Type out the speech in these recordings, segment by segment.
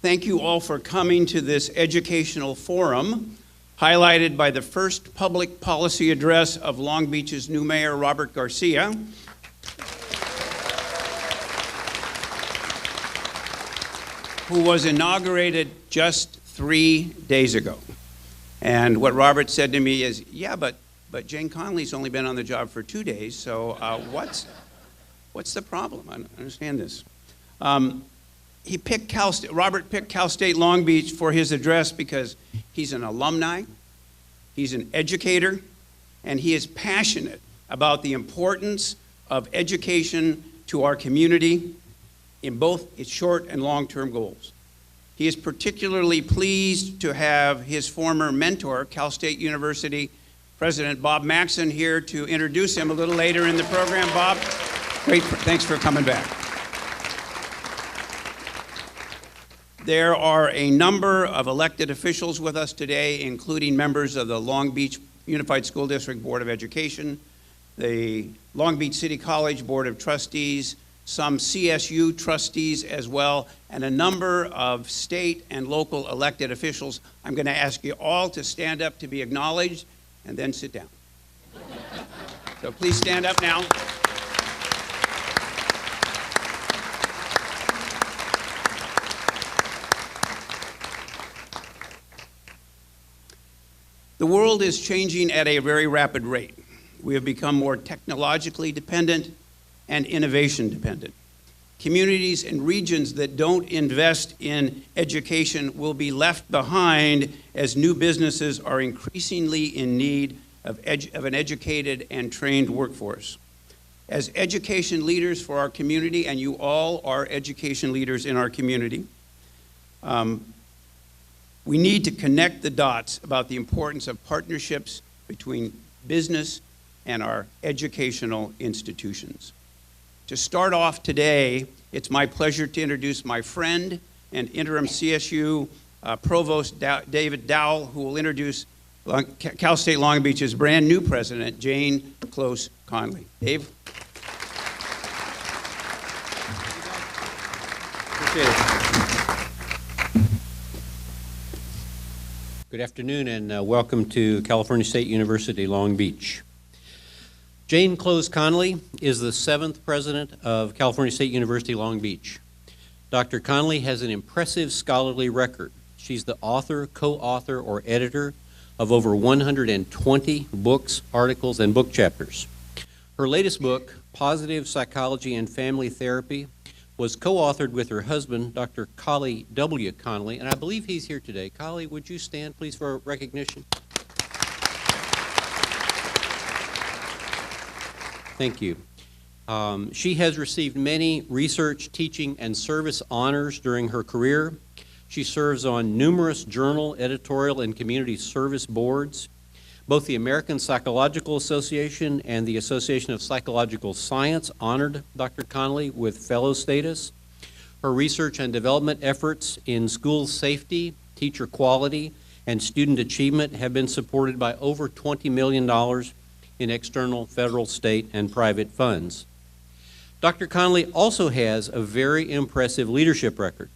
Thank you all for coming to this educational forum, highlighted by the first public policy address of Long Beach's new mayor, Robert Garcia, who was inaugurated just 3 days ago. And what Robert said to me is, yeah, but Jane Conoley's only been on the job for 2 days, so what's the problem? I don't understand this. Robert picked Cal State Long Beach for his address because he's an alumni, he's an educator, and he is passionate about the importance of education to our community in both its short and long-term goals. He is particularly pleased to have his former mentor, Cal State University President Bob Maxson, here to introduce him a little later in the program. Bob, great, thanks for coming back. There are a number of elected officials with us today, including members of the Long Beach Unified School District Board of Education, the Long Beach City College Board of Trustees, some CSU trustees as well, and a number of state and local elected officials. I'm going to ask you all to stand up to be acknowledged and then sit down. So please stand up now. The world is changing at a very rapid rate. We have become more technologically dependent and innovation dependent. Communities and regions that don't invest in education will be left behind as new businesses are increasingly in need of an educated and trained workforce. As education leaders for our community, and you all are education leaders in our community, we need to connect the dots about the importance of partnerships between business and our educational institutions. To start off today, it's my pleasure to introduce my friend and interim CSU Provost David Dowell, who will introduce Cal State Long Beach's brand new president, Jane Close Conoley. Dave? Appreciate it. Good afternoon and welcome to California State University, Long Beach. Jane Close Conoley is the 7th president of California State University, Long Beach. Dr. Conoley has an impressive scholarly record. She's the author, co-author, or editor of over 120 books, articles, and book chapters. Her latest book, Positive Psychology and Family Therapy, was co-authored with her husband, Dr. Collie W. Conoley, and I believe he's here today. Collie, would you stand, please, for recognition? Thank you. She has received many research, teaching, and service honors during her career. She serves on numerous journal, editorial, and community service boards. Both the American Psychological Association and the Association of Psychological Science honored Dr. Conoley with fellow status. Her research and development efforts in school safety, teacher quality, and student achievement have been supported by over $20 million in external federal, state, and private funds. Dr. Conoley also has a very impressive leadership record.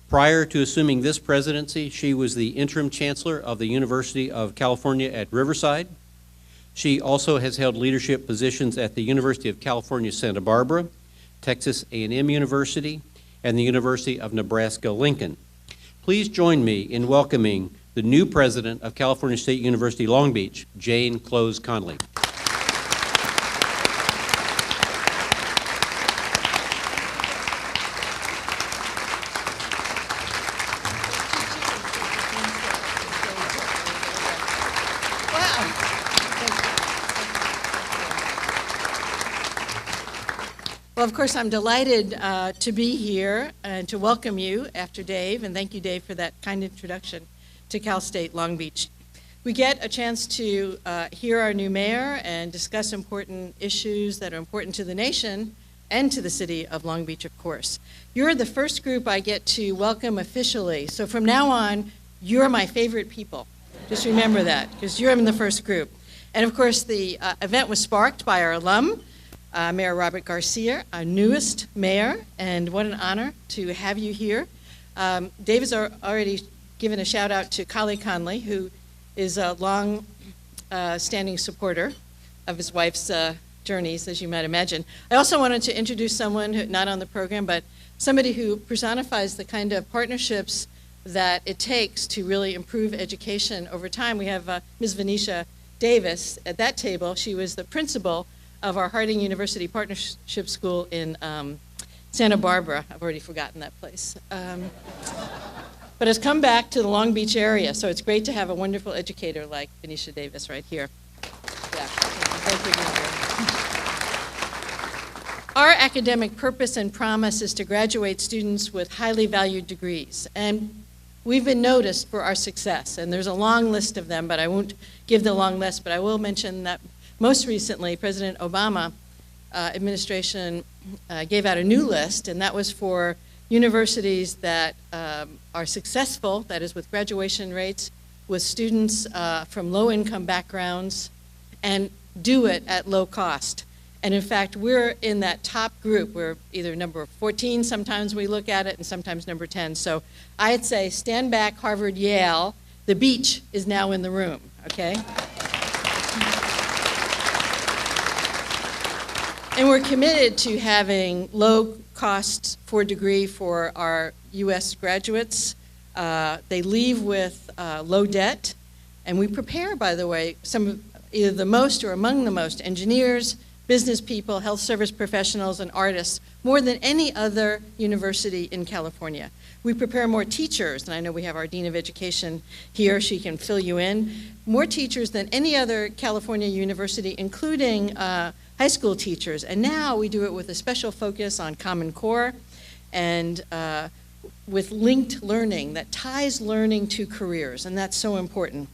Prior to assuming this presidency, she was the interim chancellor of the University of California at Riverside. She also has held leadership positions at the University of California, Santa Barbara, Texas A&M University, and the University of Nebraska-Lincoln. Please join me in welcoming the new president of California State University, Long Beach, Jane Close Conoley. Well, of course, I'm delighted to be here and to welcome you after Dave, and thank you, Dave, for that kind introduction to Cal State Long Beach. We get a chance to hear our new mayor and discuss important issues that are important to the nation and to the city of Long Beach, of course. You're the first group I get to welcome officially, so from now on, you're my favorite people. Just remember that, because you're in the first group. And of course, the event was sparked by our alum, Mayor Robert Garcia, our newest mayor, and what an honor to have you here. Dave has already given a shout out to Conoley, who is a long-standing supporter of his wife's journeys, as you might imagine. I also wanted to introduce someone who, not on the program, but somebody who personifies the kind of partnerships that it takes to really improve education over time. We have Ms. Venetia Davis at that table. She was the principal of our Harding University Partnership School in Santa Barbara. I've already forgotten that place. But has come back to the Long Beach area, so it's great to have a wonderful educator like Venetia Davis right here. Yeah. Thank you, Venetia. Our academic purpose and promise is to graduate students with highly valued degrees. And we've been noticed for our success. And there's a long list of them, but I won't give the long list. But I will mention that most recently, President Obama administration gave out a new list, and that was for universities that are successful, that is with graduation rates, with students from low-income backgrounds, and do it at low cost. And in fact, we're in that top group. We're either number 14, sometimes we look at it, and sometimes number 10. So I'd say stand back, Harvard, Yale. The beach is now in the room, okay? And we're committed to having low costs for degree for our U.S. graduates. They leave with low debt. And we prepare, by the way, some of either the most or among the most engineers, business people, health service professionals, and artists, more than any other university in California. We prepare more teachers, and I know we have our Dean of Education here, she can fill you in, more teachers than any other California university, including high school teachers. And now we do it with a special focus on Common Core and with linked learning that ties learning to careers, and that's so important.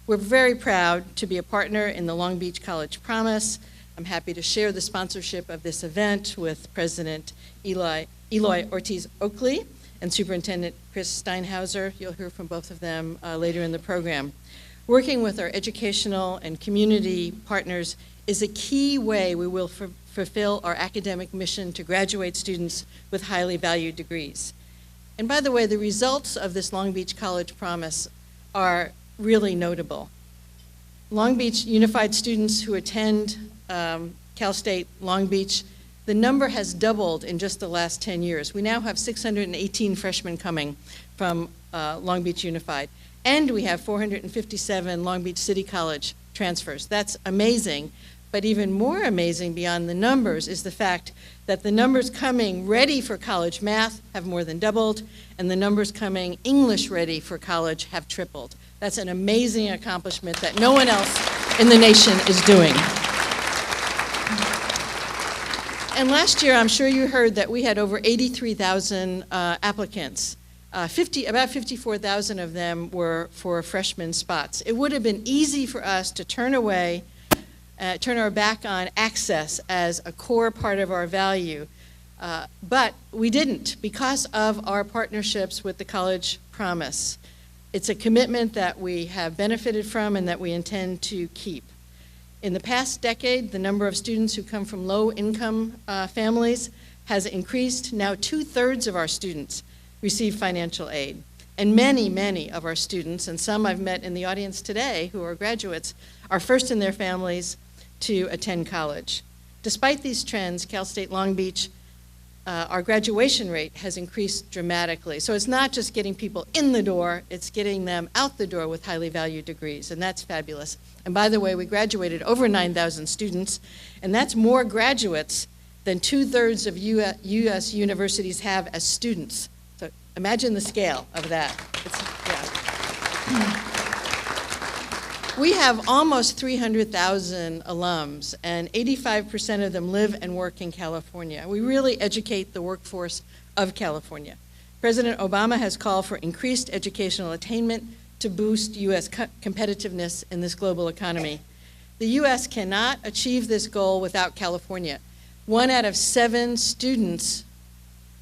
We're very proud to be a partner in the Long Beach College Promise. I'm happy to share the sponsorship of this event with President Eloy Ortiz Oakley and Superintendent Chris Steinhauser. You'll hear from both of them later in the program. Working with our educational and community partners is a key way we will fulfill our academic mission to graduate students with highly valued degrees. And by the way, the results of this Long Beach College Promise are really notable. Long Beach Unified students who attend Cal State Long Beach, the number has doubled in just the last 10 years. We now have 618 freshmen coming from Long Beach Unified, and we have 457 Long Beach City College transfers. That's amazing, but even more amazing beyond the numbers is the fact that the numbers coming ready for college math have more than doubled, and the numbers coming English ready for college have tripled. That's an amazing accomplishment that no one else in the nation is doing. And last year, I'm sure you heard that we had over 83,000 applicants. About 54,000 of them were for freshman spots. It would have been easy for us to turn our back on access as a core part of our value, but we didn't because of our partnerships with the College Promise. It's a commitment that we have benefited from and that we intend to keep. In the past decade, the number of students who come from low-income families has increased. Now 2/3 of our students receive financial aid. And many, many of our students, and some I've met in the audience today who are graduates, are first in their families to attend college. Despite these trends, Cal State Long Beach, our graduation rate has increased dramatically. So it's not just getting people in the door, it's getting them out the door with highly valued degrees, and that's fabulous. And by the way, we graduated over 9,000 students, and that's more graduates than 2/3 of U.S. universities have as students. So imagine the scale of that. We have almost 300,000 alums, and 85% of them live and work in California. We really educate the workforce of California. President Obama has called for increased educational attainment to boost U.S. competitiveness in this global economy. The U.S. cannot achieve this goal without California. 1 out of 7 students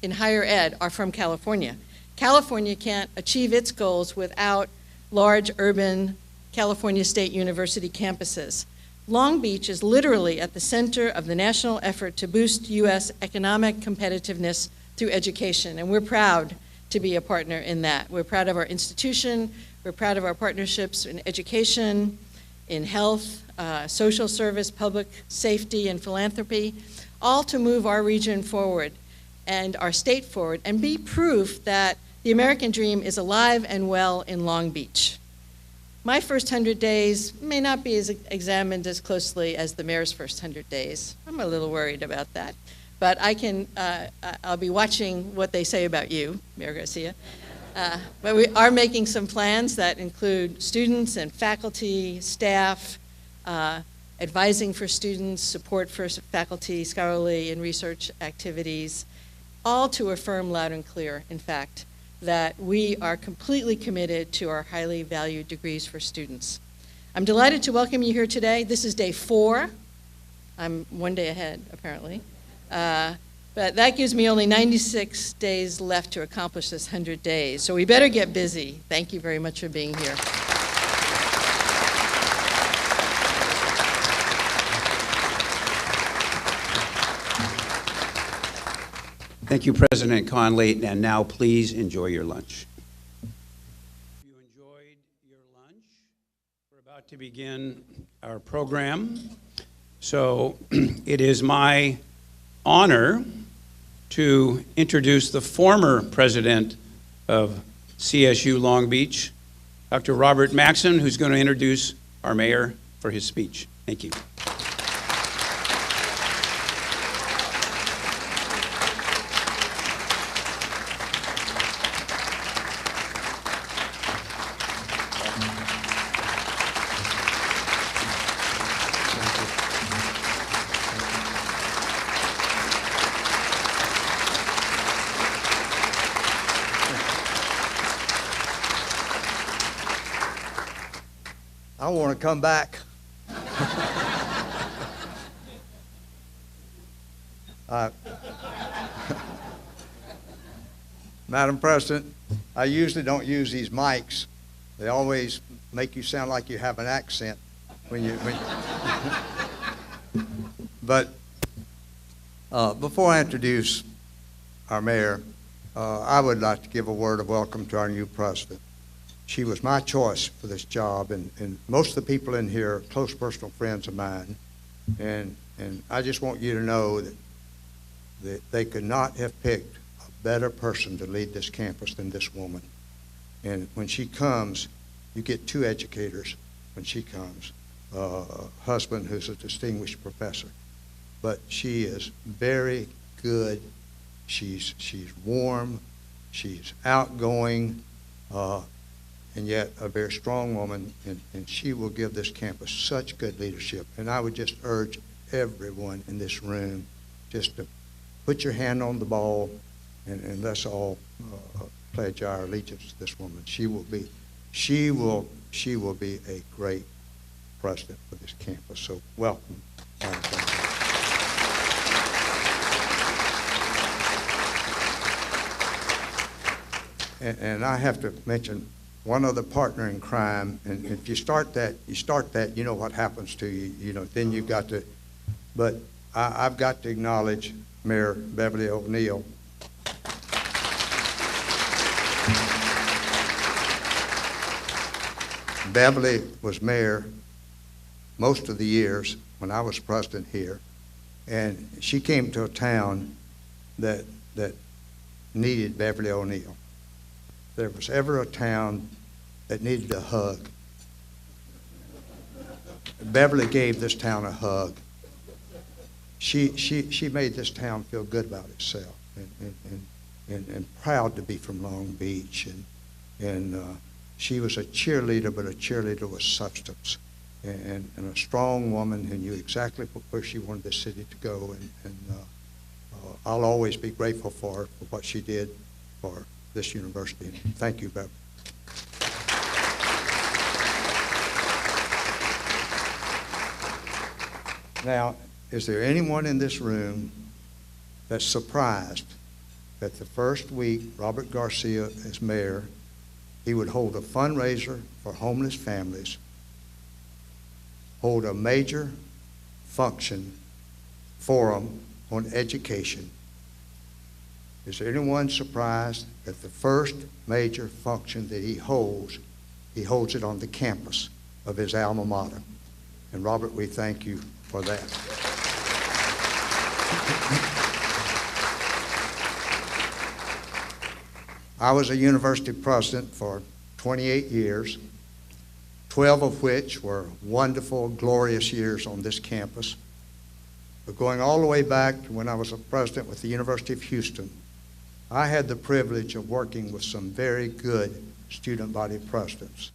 in higher ed are from California. California can't achieve its goals without large urban California State University campuses. Long Beach is literally at the center of the national effort to boost U.S. economic competitiveness through education, and we're proud to be a partner in that. We're proud of our institution. We're proud of our partnerships in education, in health, social service, public safety, and philanthropy, all to move our region forward and our state forward and be proof that the American dream is alive and well in Long Beach. My first 100 days may not be examined as closely as the mayor's first 100 days. I'm a little worried about that. But I'll be watching what they say about you, Mayor Garcia. But we are making some plans that include students and faculty, staff, advising for students, support for faculty, scholarly and research activities, all to affirm loud and clear, in fact, that we are completely committed to our highly valued degrees for students. I'm delighted to welcome you here today. This is day 4. I'm one day ahead, apparently. But that gives me only 96 days left to accomplish this 100 days. So we better get busy. Thank you very much for being here. Thank you, President Conoley, and now please enjoy your lunch. If you enjoyed your lunch, we're about to begin our program. So it is my honor to introduce the former president of CSU Long Beach, Dr. Robert Maxson, who's going to introduce our mayor for his speech. Thank you. I want to come back. Madam President, I usually don't use these mics. They always make you sound like you have an accent But before I introduce our mayor, I would like to give a word of welcome to our new president. She was my choice for this job, and most of the people in here are close personal friends of mine. And I just want you to know that they could not have picked a better person to lead this campus than this woman. And when she comes, you get 2 educators when she comes. A husband who's a distinguished professor. But she is very good. She's warm. She's outgoing. And yet a very strong woman, and she will give this campus such good leadership. And I would just urge everyone in this room just to put your hand on the ball, and let's all pledge our allegiance to this woman. She will be a great president for this campus. So welcome. And I have to mention one other partner in crime, and if you start that, you know what happens to you. You know, then you've got to. But I've got to acknowledge Mayor Beverly O'Neill. Beverly was mayor most of the years when I was president here, and she came to a town that needed Beverly O'Neill. If there was ever a town that needed a hug, Beverly gave this town a hug. She made this town feel good about itself, and proud to be from Long Beach, and she was a cheerleader, but a cheerleader with substance, and a strong woman who knew exactly where she wanted the city to go, and I'll always be grateful for her for what she did for this university. Thank you, Beverly. Now, is there anyone in this room that's surprised that the first week Robert Garcia as mayor, he would hold a fundraiser for homeless families, hold a major function forum on education, Is there anyone surprised that the first major function that he holds it on the campus of his alma mater? And Robert, we thank you for that. I was a university president for 28 years, 12 of which were wonderful, glorious years on this campus. But going all the way back to when I was a president with the University of Houston, I had the privilege of working with some very good student body presidents.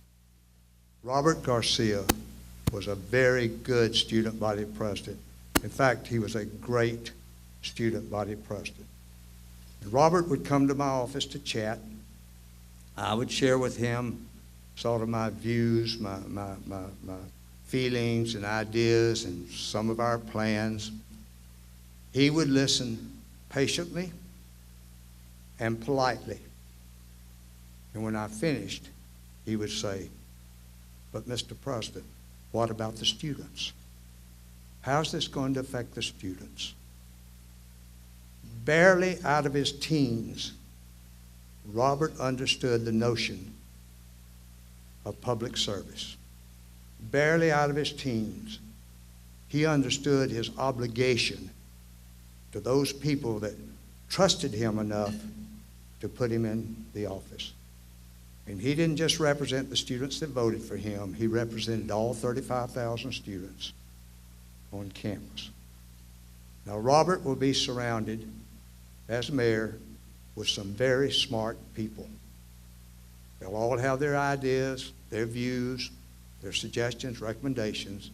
Robert Garcia was a very good student body president. In fact, he was a great student body president. And Robert would come to my office to chat. I would share with him sort of my views, my feelings and ideas and some of our plans. He would listen patiently and politely. And when I finished, he would say, "But Mr. President, what about the students? How's this going to affect the students?" Barely out of his teens, Robert understood the notion of public service. Barely out of his teens, he understood his obligation to those people that trusted him enough to put him in the office. And he didn't just represent the students that voted for him, he represented all 35,000 students on campus. Now, Robert will be surrounded as mayor with some very smart people. They'll all have their ideas, their views, their suggestions, recommendations,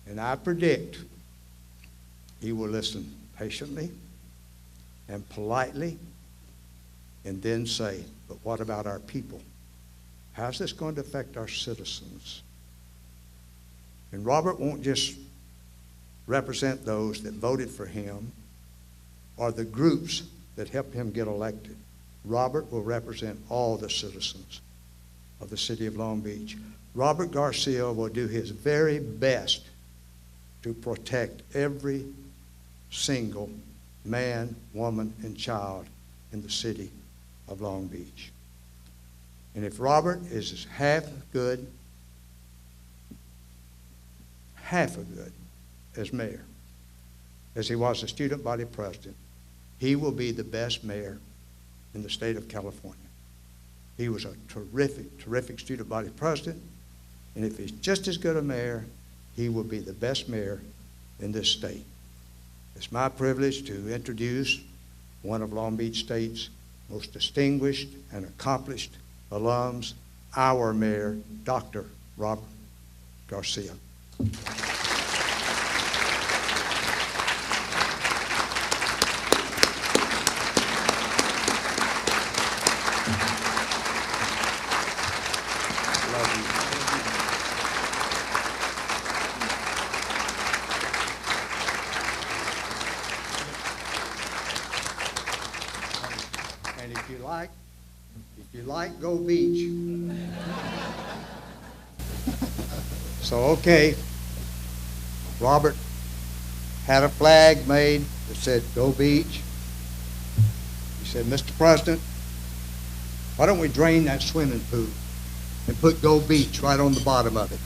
and I predict he will listen patiently and politely and then say, "But what about our people? How's this going to affect our citizens?" And Robert won't just represent those that voted for him or the groups that helped him get elected. Robert will represent all the citizens of the city of Long Beach. Robert Garcia will do his very best to protect every single man, woman, and child in the city of Long Beach. And if Robert is as half as good as mayor as he was a student body president, he will be the best mayor in the state of California. He was a terrific, terrific student body president, and if he's just as good a mayor, he will be the best mayor in this state. It's my privilege to introduce one of Long Beach State's most distinguished and accomplished alums, our mayor, Dr. Robert Garcia. And if you like, go beach. So, okay, Robert had a flag made that said, "Go Beach." He said, "Mr. President, why don't we drain that swimming pool and put Go Beach right on the bottom of it?"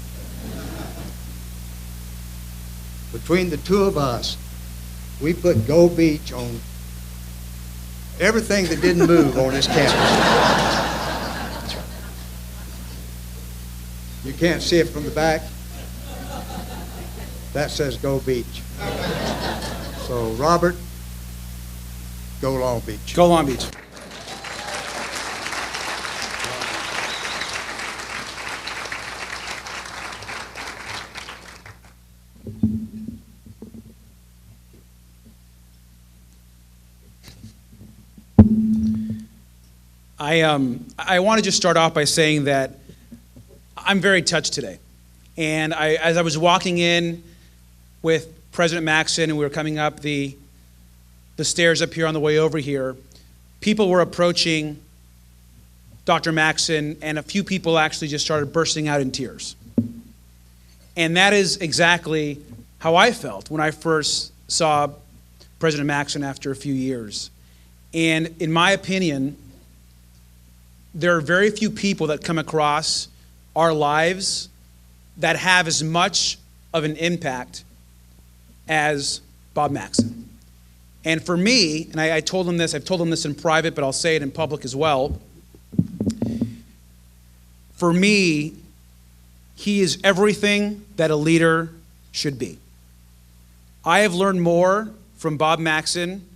Between the two of us, we put Go Beach on everything that didn't move on this campus. You can't see it from the back. That says Go Beach. So, Robert, go Long Beach. Go Long Beach. I want to just start off by saying that I'm very touched today. And as I was walking in with President Maxson and we were coming up the stairs up here on the way over here, people were approaching Dr. Maxson, and a few people actually just started bursting out in tears. And that is exactly how I felt when I first saw President Maxson after a few years. And in my opinion, there are very few people that come across our lives that have as much of an impact as Bob Maxson. And for me, and I've told him this in private, but I'll say it in public as well. For me, he is everything that a leader should be. I have learned more from Bob Maxson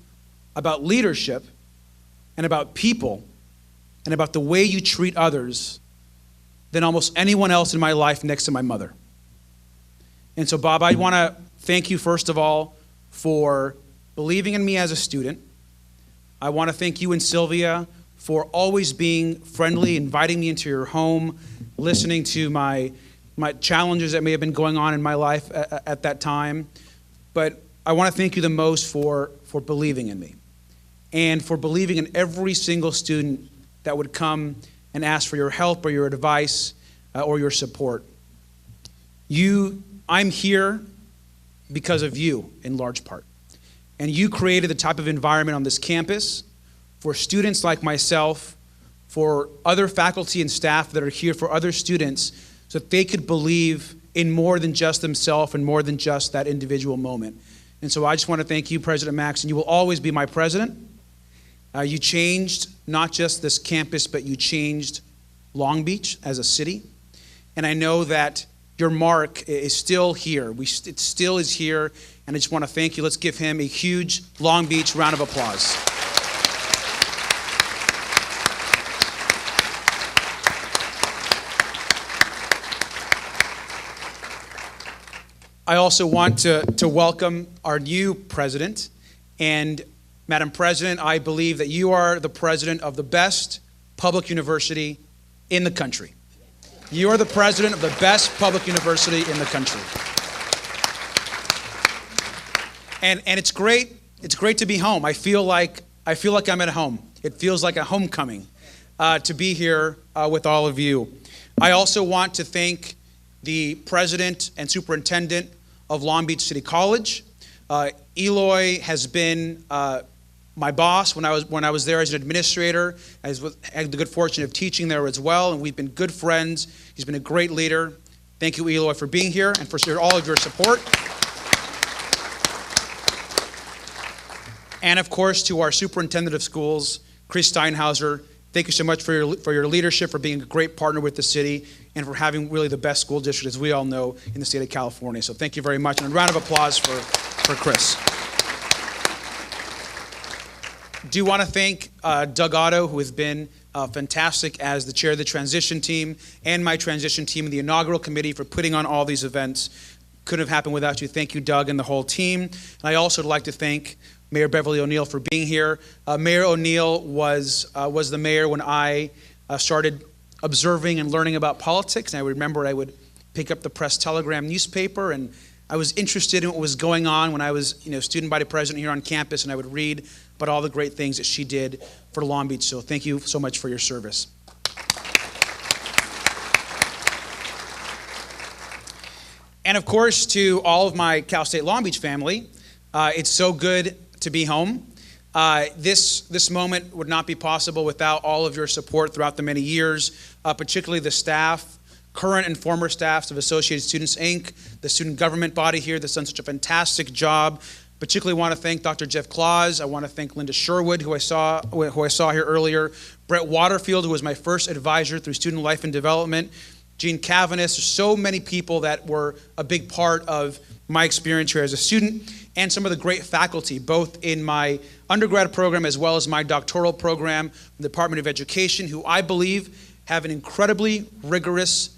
about leadership and about people and about the way you treat others than almost anyone else in my life next to my mother. And so, Bob, I want to thank you, first of all, for believing in me as a student. I want to thank you and Sylvia for always being friendly, inviting me into your home, listening to my challenges that may have been going on in my life at that time. But I want to thank you the most for believing in me and for believing in every single student that would come and ask for your help or your advice or your support. I'm here because of you in large part. And you created the type of environment on this campus for students like myself, for other faculty and staff that are here for other students, so that they could believe in more than just themselves and more than just that individual moment. And so I just want to thank you, President Maxson. You will always be my president. You changed not just this campus, but you changed Long Beach as a city. And I know that your mark is still here. It still is here, and I just want to thank you. Let's give him a huge Long Beach round of applause. I also want to welcome our new president. And Madam President, I believe that you are the president of the best public university in the country. You are the president of the best public university in the country. And it's great to be home. I feel like I'm at home. It feels like a homecoming to be here with all of you. I also want to thank the president and superintendent of Long Beach City College. Eloy has been my boss when I was there as an administrator. I had the good fortune of teaching there as well, and we've been good friends. He's been a great leader. Thank you, Eloy, for being here and for all of your support. And of course, to our superintendent of schools, Chris Steinhauser, thank you so much for your leadership, for being a great partner with the city, and for having really the best school district, as we all know, in the state of California. So thank you very much, and a round of applause for Chris. Do want to thank Doug Otto, who has been fantastic as the chair of the transition team and my transition team and the inaugural committee for putting on all these events. Couldn't have happened without you. Thank you, Doug, and the whole team. And I also would like to thank Mayor Beverly O'Neill for being here. Mayor O'Neill was the mayor when I started observing and learning about politics. And I remember I would pick up the Press Telegram newspaper, and I was interested in what was going on when I was, student body president here on campus, and I would read about all the great things that she did for Long Beach. So thank you so much for your service. And of course, to all of my Cal State Long Beach family, it's so good to be home. This moment would not be possible without all of your support throughout the many years, particularly the staff, current and former staffs of Associated Students, Inc., the student government body here that's done such a fantastic job. Particularly want to thank Dr. Jeff Claus. I want to thank Linda Sherwood, who I saw here earlier. Brett Waterfield, who was my first advisor through Student Life and Development. Gene Cavanis. There's so many people that were a big part of my experience here as a student, and some of the great faculty, both in my undergrad program as well as my doctoral program, the Department of Education, who I believe have an incredibly rigorous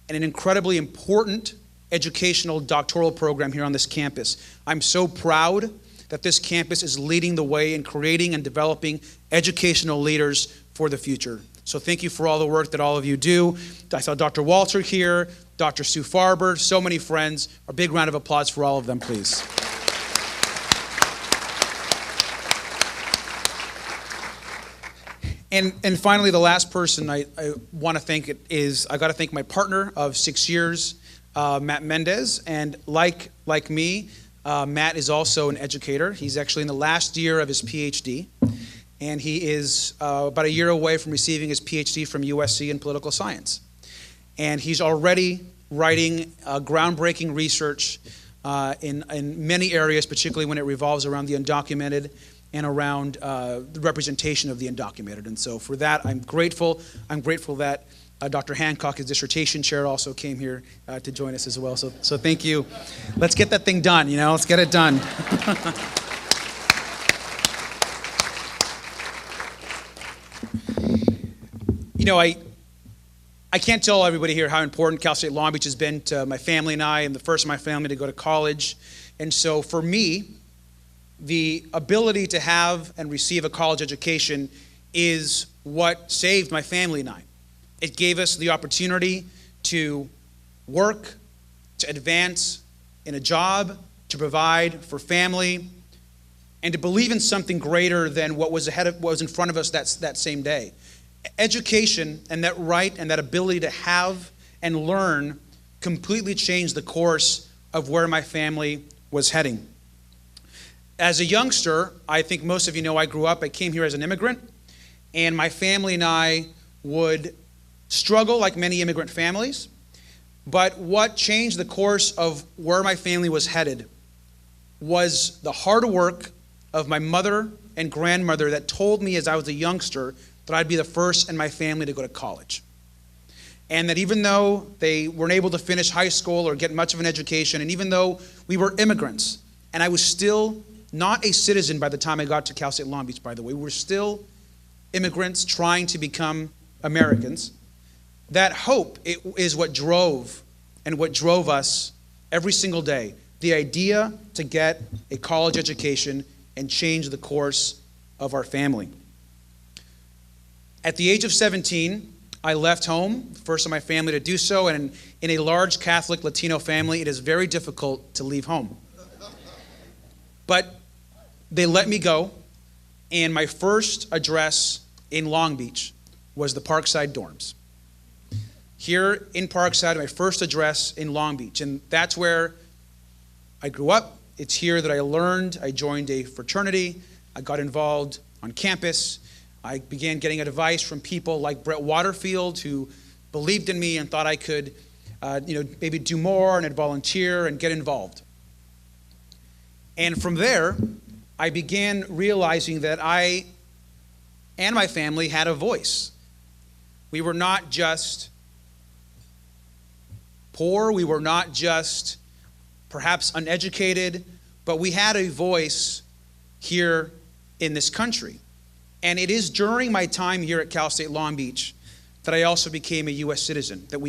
and an incredibly important educational doctoral program here on this campus. I'm so proud that this campus is leading the way in creating and developing educational leaders for the future. So thank you for all the work that all of you do. I saw Dr. Walter here, Dr. Sue Farber, so many friends. A big round of applause for all of them, please. And finally, the last person I want to thank I got to thank my partner of 6 years, Matt Mendez. And like me, Matt is also an educator. He's actually in the last year of his PhD. and he is about a year away from receiving his PhD from USC in political science. And he's already writing groundbreaking research in many areas, particularly when it revolves around the undocumented and around the representation of the undocumented. And so for that, I'm grateful. I'm grateful that Dr. Hancock, his dissertation chair, also came here to join us as well. So thank you. Let's get that thing done, you know, let's get it done. You know, I can't tell everybody here how important Cal State Long Beach has been to my family and I. I'm the first in my family to go to college. And so for me, the ability to have and receive a college education is what saved my family and I. It gave us the opportunity to work, to advance in a job, to provide for family, and to believe in something greater than what was in front of us that same day. Education and that right and that ability to have and learn completely changed the course of where my family was heading. As a youngster, I think most of you know I came here as an immigrant, and my family and I would struggle like many immigrant families. But what changed the course of where my family was headed was the hard work of my mother and grandmother that told me as I was a youngster that I'd be the first in my family to go to college. And that even though they weren't able to finish high school or get much of an education, and even though we were immigrants, and I was still not a citizen by the time I got to Cal State Long Beach, by the way, we were still immigrants trying to become Americans, that hope is what drove us every single day. The idea to get a college education and change the course of our family. At the age of 17, I left home, first in my family to do so, and in a large Catholic Latino family, it is very difficult to leave home. But they let me go, and my first address in Long Beach was the Parkside dorms. Here in Parkside, my first address in Long Beach, and that's where I grew up. It's here that I learned. I joined a fraternity. I got involved on campus. I began getting advice from people like Brett Waterfield, who believed in me and thought I could, maybe do more, and I'd volunteer and get involved. And from there, I began realizing that I and my family had a voice. We were not just poor, we were not just perhaps uneducated, but we had a voice here in this country. And it is during my time here at Cal State Long Beach that I also became a U.S. citizen, that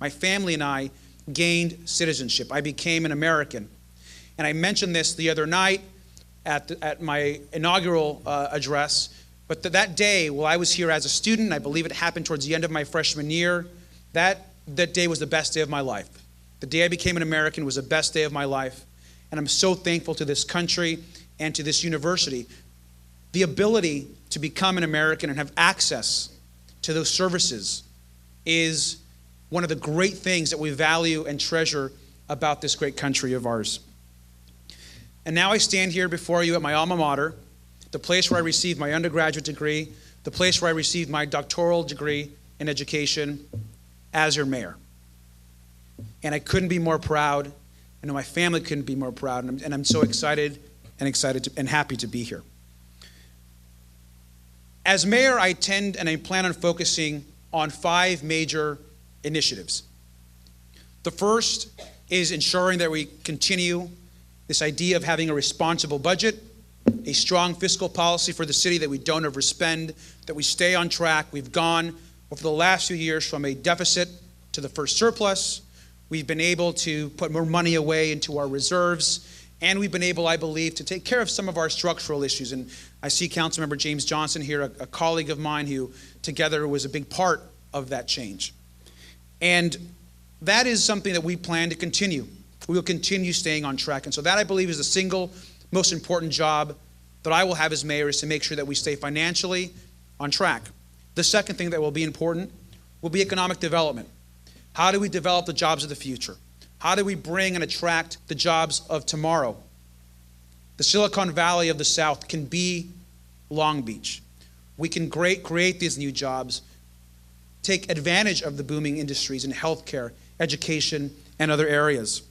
my family and I gained citizenship. I became an American. And I mentioned this the other night at my inaugural address, but that day, while I was here as a student, I believe it happened towards the end of my freshman year, that day was the best day of my life. The day I became an American was the best day of my life, and I'm so thankful to this country and to this university. The ability to become an American and have access to those services is one of the great things that we value and treasure about this great country of ours. And now I stand here before you at my alma mater, the place where I received my undergraduate degree, the place where I received my doctoral degree in education, as your mayor. And I couldn't be more proud, and my family couldn't be more proud, and I'm so excited and happy to be here. As mayor, I intend and I plan on focusing on 5 major initiatives. The first is ensuring that we continue this idea of having a responsible budget, a strong fiscal policy for the city, that we don't overspend, that we stay on track. We've gone over the last few years from a deficit to the first surplus. We've been able to put more money away into our reserves, and we've been able, I believe, to take care of some of our structural issues. And I see Councilmember James Johnson here, a colleague of mine who together was a big part of that change. And that is something that we plan to continue. We will continue staying on track. And so that, I believe, is the single most important job that I will have as mayor, is to make sure that we stay financially on track. The second thing that will be important will be economic development. How do we develop the jobs of the future? How do we bring and attract the jobs of tomorrow? The Silicon Valley of the South can be Long Beach. We can create these new jobs, take advantage of the booming industries in healthcare, education, and other areas.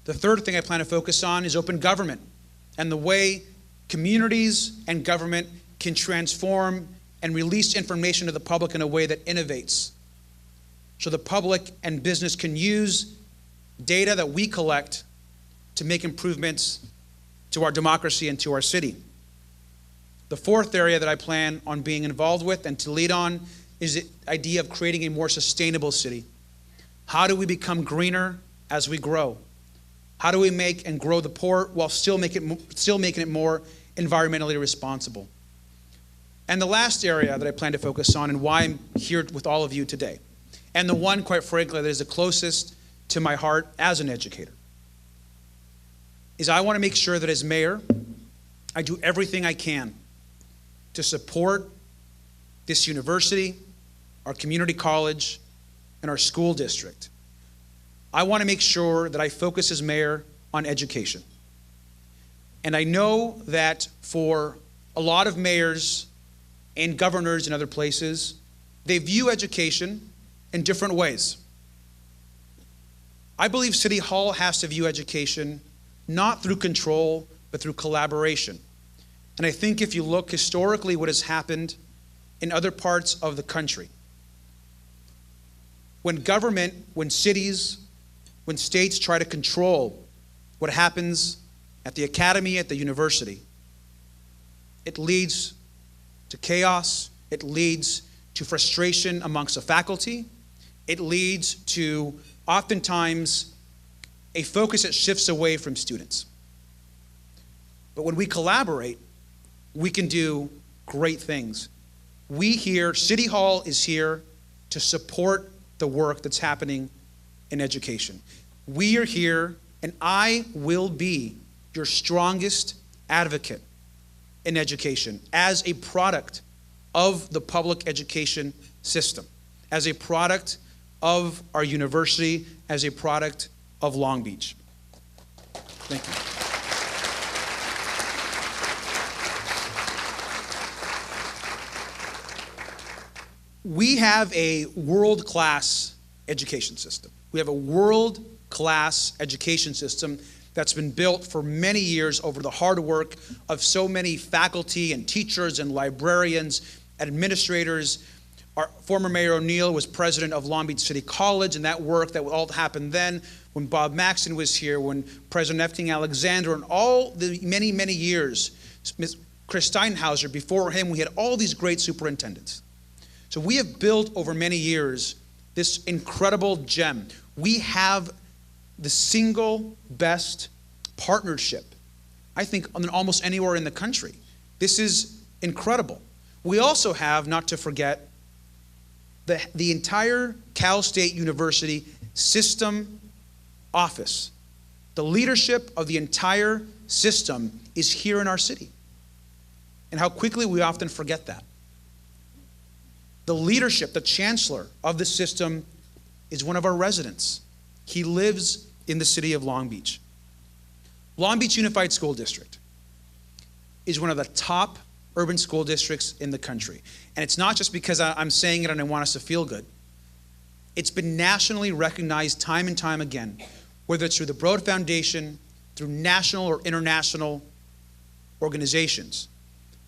The third thing I plan to focus on is open government and the way communities and government can transform and release information to the public in a way that innovates, so the public and business can use data that we collect to make improvements to our democracy and to our city. The fourth area that I plan on being involved with and to lead on is the idea of creating a more sustainable city. How do we become greener as we grow? How do we make and grow the port while still making it more environmentally responsible? And the last area that I plan to focus on, and why I'm here with all of you today, and the one, quite frankly, that is the closest to my heart as an educator, is I want to make sure that as mayor, I do everything I can to support this university, our community college, and our school district. I want to make sure that I focus as mayor on education. And I know that for a lot of mayors and governors in other places, they view education in different ways. I believe City Hall has to view education not through control, but through collaboration. And I think if you look historically what has happened in other parts of the country, when government, when cities, when states try to control what happens at the academy, at the university, it leads to chaos, it leads to frustration amongst the faculty, it leads to oftentimes a focus that shifts away from students. But when we collaborate, we can do great things. We here, City Hall is here to support the work that's happening in education. We are here, and I will be your strongest advocate in education as a product of the public education system, as a product of our university, as a product of Long Beach. Thank you. We have a world-class education system. We have a world-class education system that's been built for many years over the hard work of so many faculty and teachers and librarians, administrators. Our former Mayor O'Neill was president of Long Beach City College, and that work that all happened then when Bob Maxon was here, when President Efting Alexander, and all the many, many years, Chris Steinhauser, before him, we had all these great superintendents. So we have built over many years this incredible gem. We have the single best partnership, I think, almost anywhere in the country. This is incredible. We also have, not to forget, the entire Cal State University system office. The leadership of the entire system is here in our city. And how quickly we often forget that. The leadership, the chancellor of the system is one of our residents. He lives in the city of Long Beach. Long Beach Unified School District is one of the top urban school districts in the country. And it's not just because I'm saying it and I want us to feel good. It's been nationally recognized time and time again, whether it's through the Broad Foundation, through national or international organizations.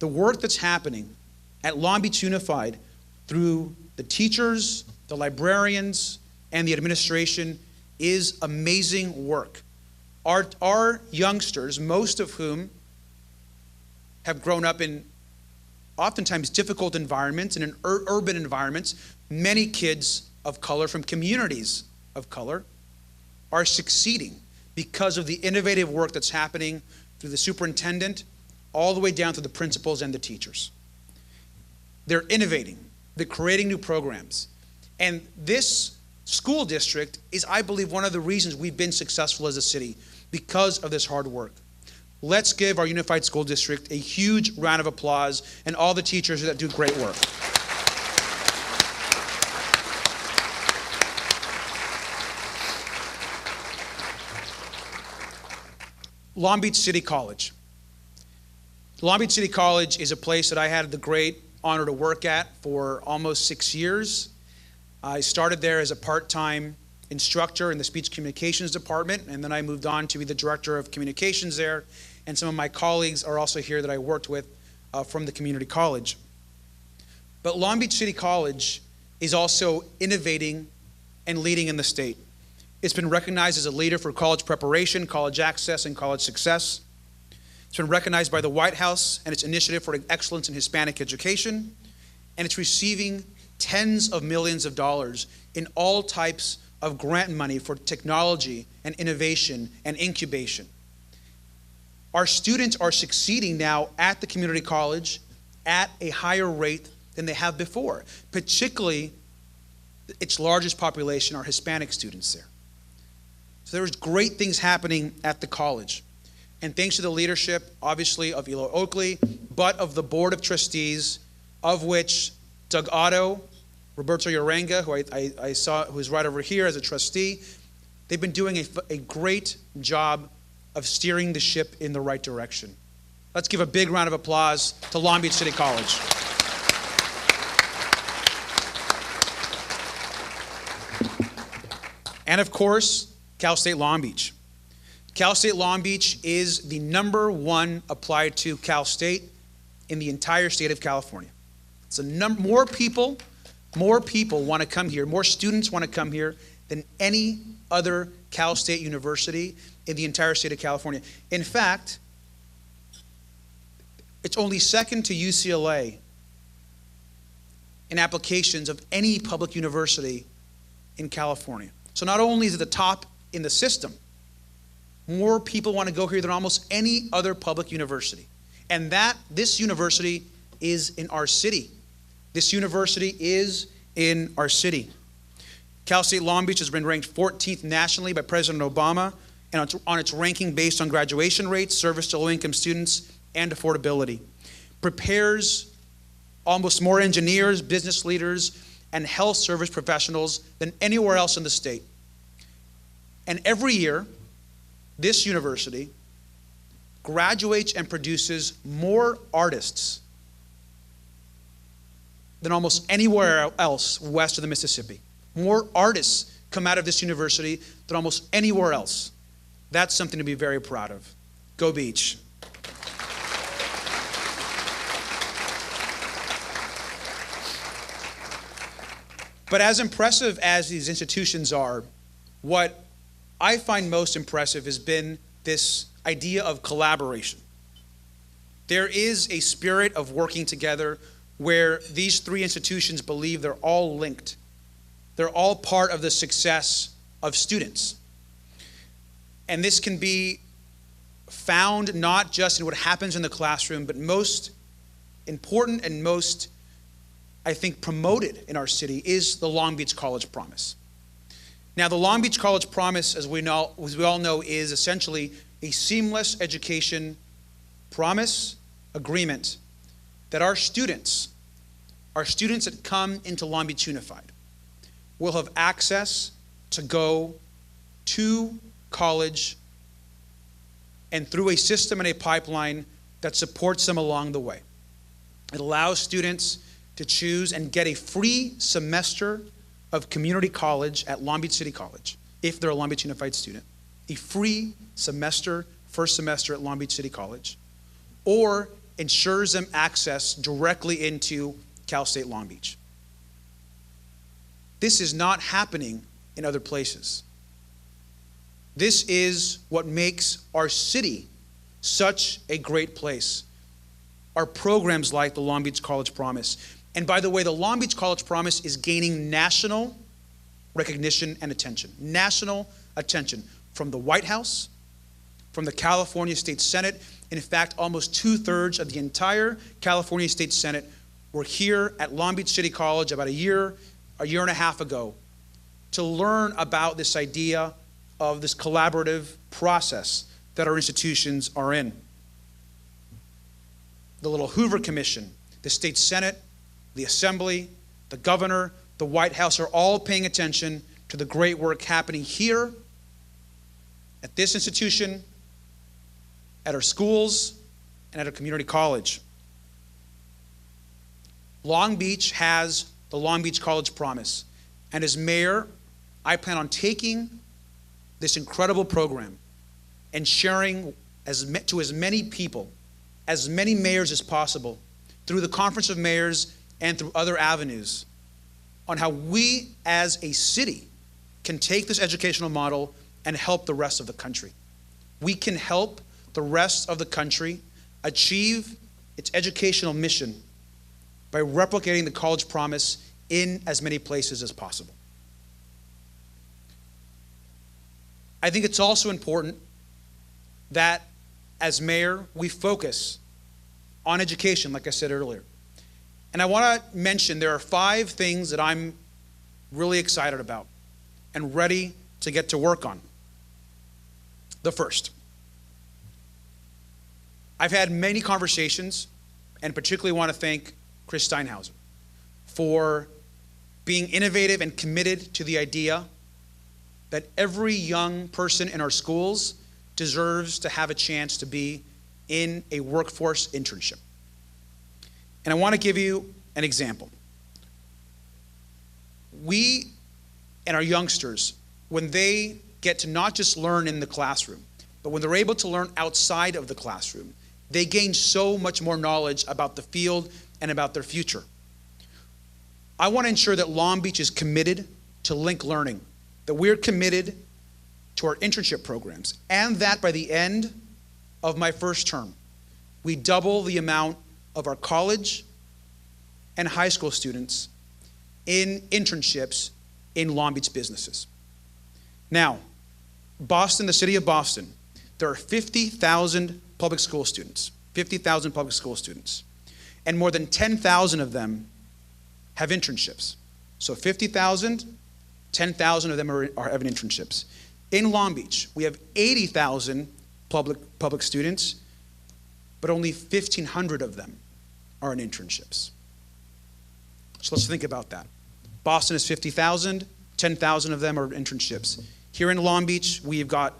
The work that's happening at Long Beach Unified through the teachers, the librarians, and the administration is amazing work. Our youngsters, most of whom have grown up in oftentimes difficult environments and in urban environments, many kids of color from communities of color are succeeding because of the innovative work that's happening through the superintendent all the way down to the principals and the teachers. They're innovating. They're creating new programs. And this school district is, I believe, one of the reasons we've been successful as a city, because of this hard work. Let's give our Unified School District a huge round of applause and all the teachers that do great work. Long Beach City College. Long Beach City College is a place that I had the great honor to work at for almost 6 years. I started there as a part-time instructor in the speech communications department, and then I moved on to be the director of communications there. And some of my colleagues are also here that I worked with from the community college. But Long Beach City College is also innovating and leading in the state. It's been recognized as a leader for college preparation, college access, and college success. It's been recognized by the White House and its initiative for excellence in Hispanic education, and it's receiving tens of millions of dollars in all types of grant money for technology and innovation and incubation. Our students are succeeding now at the community college at a higher rate than they have before, particularly its largest population are Hispanic students there. So there's great things happening at the college. And thanks to the leadership, obviously, of Eloy Oakley, but of the Board of Trustees, of which Doug Otto, Roberto Uranga, who I saw, who's right over here as a trustee, they've been doing a great job of steering the ship in the right direction. Let's give a big round of applause to Long Beach City College. And of course, Cal State Long Beach. Cal State Long Beach is the #1 applied to Cal State in the entire state of California. It's more people want to come here, more students want to come here than any other Cal State university in the entire state of California. In fact, it's only second to UCLA in applications of any public university in California. So not only is it the top in the system, more people want to go here than almost any other public university. And this university is in our city. This university is in our city. Cal State Long Beach has been ranked 14th nationally by President Obama, and on its ranking based on graduation rates, service to low-income students, and affordability. Prepares almost more engineers, business leaders, and health service professionals than anywhere else in the state. And every year, this university graduates and produces more artists than almost anywhere else west of the Mississippi. More artists come out of this university than almost anywhere else. That's something to be very proud of. Go Beach. But as impressive as these institutions are, what I find most impressive has been this idea of collaboration. There is a spirit of working together where these three institutions believe they're all linked. They're all part of the success of students. And this can be found not just in what happens in the classroom, but most important and most, I think, promoted in our city is the Long Beach College Promise. Now, the Long Beach College Promise, as we all know, is essentially a seamless education promise agreement that our students that come into Long Beach Unified will have access to go to college and through a system and a pipeline that supports them along the way. It allows students to choose and get a free semester of community college at Long Beach City College, if they're a Long Beach Unified student, a free semester, first semester at Long Beach City College, or ensures them access directly into Cal State Long Beach. This is not happening in other places. This is what makes our city such a great place. Our programs like the Long Beach College Promise. And by the way, the Long Beach College Promise is gaining national recognition and attention. National attention from the White House, from the California State Senate. In fact, almost 2/3 of the entire California State Senate were here at Long Beach City College about a year and a half ago to learn about this idea of this collaborative process that our institutions are in. The little Hoover Commission, the State Senate, the Assembly, the Governor, the White House are all paying attention to the great work happening here at this institution, at our schools, and at a community college. Long Beach has the Long Beach College Promise. And as mayor, I plan on taking this incredible program and sharing to as many people, as many mayors as possible, through the Conference of Mayors and through other avenues, on how we as a city can take this educational model and help the rest of the country. We can help the rest of the country achieve its educational mission by replicating the college promise in as many places as possible. I think it's also important that as mayor, we focus on education, like I said earlier. And I want to mention there are 5 things that I'm really excited about and ready to get to work on. The first, I've had many conversations, and particularly want to thank Chris Steinhauser for being innovative and committed to the idea that every young person in our schools deserves to have a chance to be in a workforce internship. And I want to give you an example. We and our youngsters, when they get to not just learn in the classroom, but when they're able to learn outside of the classroom, they gain so much more knowledge about the field and about their future. I want to ensure that Long Beach is committed to link learning, that we're committed to our internship programs, and that by the end of my first term, we double the amount of our college and high school students in internships in Long Beach businesses. Now, Boston, the city of Boston, there are 50,000 public school students, 50,000 public school students, and more than 10,000 of them have internships. So 50,000, 10,000 of them are having internships. In Long Beach, we have 80,000 public students, but only 1,500 of them are in internships. So let's think about that. Boston is 50,000, 10,000 of them are internships. Here in Long Beach, we've got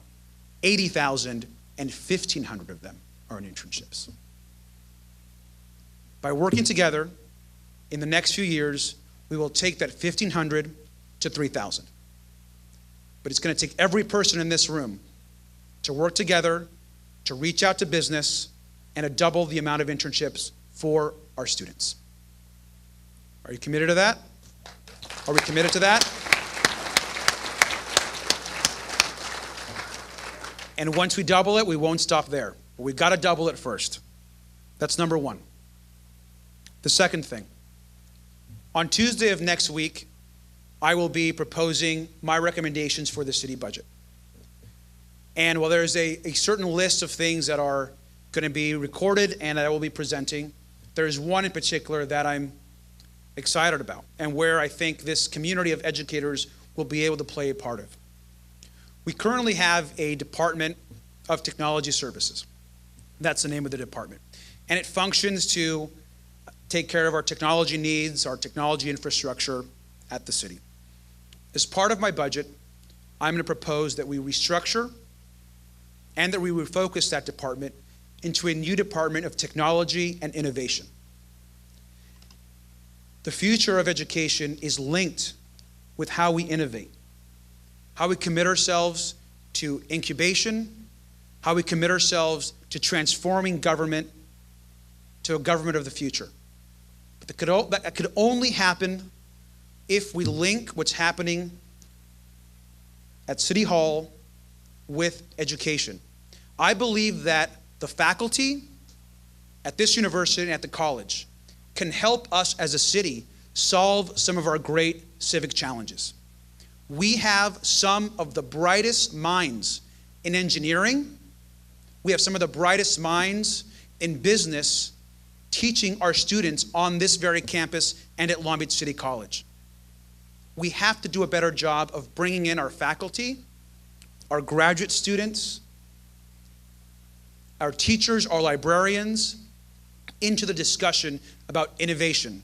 80,000 and 1,500 of them are in internships. By working together, in the next few years, we will take that 1,500 to 3,000. But it's going to take every person in this room to work together, to reach out to business, and to double the amount of internships for our students. Are you committed to that? Are we committed to that? And once we double it, we won't stop there. But we've got to double it first. That's number one. The second thing, on Tuesday of next week, I will be proposing my recommendations for the city budget. And while there's a certain list of things that are going to be recorded and that I will be presenting, there's one in particular that I'm excited about and where I think this community of educators will be able to play a part of. We currently have a Department of Technology Services. That's the name of the department. And it functions to take care of our technology needs, our technology infrastructure at the city. As part of my budget, I'm going to propose that we restructure and that we refocus that department into a new Department of Technology and Innovation. The future of education is linked with how we innovate, how we commit ourselves to incubation, how we commit ourselves to transforming government to a government of the future. But that could only happen if we link what's happening at City Hall with education. I believe that the faculty at this university and at the college can help us as a city solve some of our great civic challenges. We have some of the brightest minds in engineering. We have some of the brightest minds in business teaching our students on this very campus and at Long Beach City College. We have to do a better job of bringing in our faculty, our graduate students, our teachers, our librarians, into the discussion about innovation,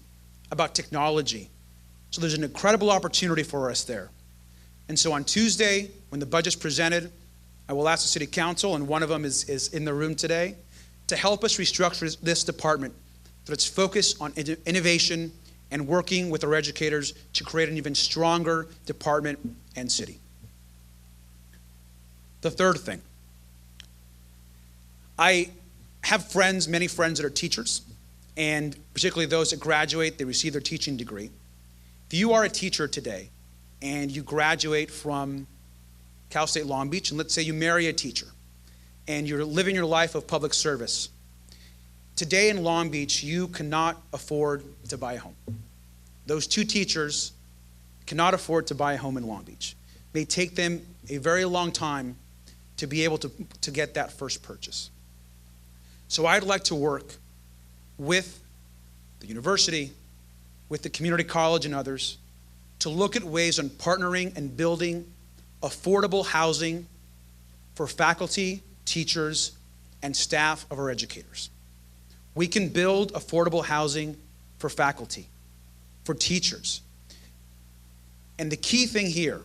about technology. So there's an incredible opportunity for us there. And so on Tuesday, when the budget's presented, I will ask the City Council, and one of them is in the room today, to help us restructure this department so that it's focused on innovation and working with our educators to create an even stronger department and city. The third thing, I have friends, many friends that are teachers, and particularly those that graduate, they receive their teaching degree. If you are a teacher today and you graduate from Cal State Long Beach, and let's say you marry a teacher, and you're living your life of public service, today in Long Beach, you cannot afford to buy a home. Those two teachers cannot afford to buy a home in Long Beach. It may take them a very long time to be able to get that first purchase. So I'd like to work with the university, with the community college and others, to look at ways on partnering and building affordable housing for faculty, teachers, and staff of our educators. We can build affordable housing for faculty, for teachers. And the key thing here